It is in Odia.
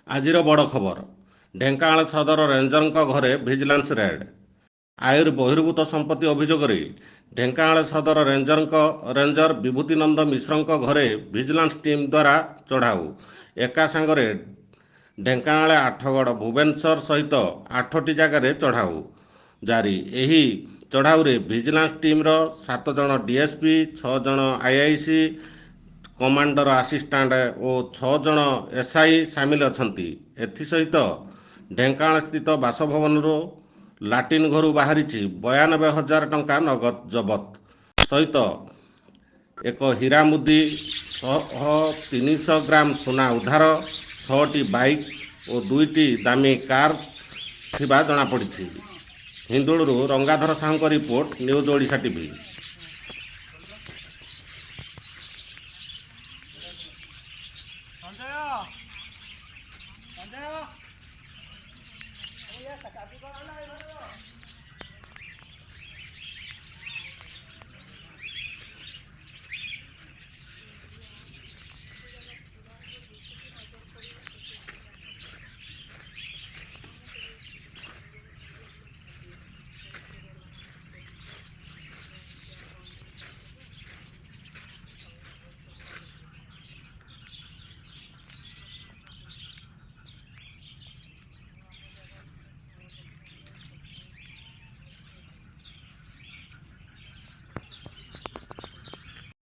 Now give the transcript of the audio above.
ଆଜିର ବଡ଼ ଖବର, ଢେଙ୍କାନାଳ ସଦର ରେଞ୍ଜରଙ୍କ ଘରେ ଭିଜିଲାନ୍ସ ରେଡ୍। ଆୟର ବହିର୍ଭୂତ ସମ୍ପତ୍ତି ଅଭିଯୋଗରେ ଢେଙ୍କାନାଳ ସଦର ରେଞ୍ଜର ବିଭୂତି ନନ୍ଦ ମିଶ୍ରଙ୍କ ଘରେ ଭିଜିଲାନ୍ସ ଟିମ୍ ଦ୍ୱାରା ଚଢ଼ାଉ। ଏକା ସାଙ୍ଗରେ ଢେଙ୍କାନାଳ, ଆଠଗଡ଼, ଭୁବନେଶ୍ୱର ସହିତ 8ଟି ଜାଗାରେ ଚଢ଼ାଉ ଜାରି। ଏହି ଚଢ଼ାଉରେ ଭିଜିଲାନ୍ସ ଟିମ୍ର 7 ଜଣ ଡିଏସ୍ପି, 6 ଜଣ ଆଇଆଇସି କମାଣ୍ଡର ଆସିଷ୍ଟାଣ୍ଟ ଓ 6 ଜଣ ଏସ୍ଆଇ ସାମିଲ ଅଛନ୍ତି। ଏଥିସହିତ ଢେଙ୍କାନାଳ ସ୍ଥିତ ବାସଭବନରୁ ଲାଟିନ୍ ଘରୁ ବାହାରିଛି 92,000 ଟଙ୍କା ନଗଦ ଜବତ ସହିତ ଏକ ହୀରା ମୁଦି ସହ 300 ଗ୍ରାମ ସୁନା ଉଦ୍ଧାର, 6ଟି ବାଇକ୍ ଓ 2ଟି ଦାମୀ କାର୍ ଥିବା ଜଣାପଡ଼ିଛି। ହିନ୍ଦୁଳରୁ ରଙ୍ଗାଧର ସାହୁଙ୍କ ରିପୋର୍ଟ, ନ୍ୟୁଜ୍ ଓଡ଼ିଶା ଟିଭି।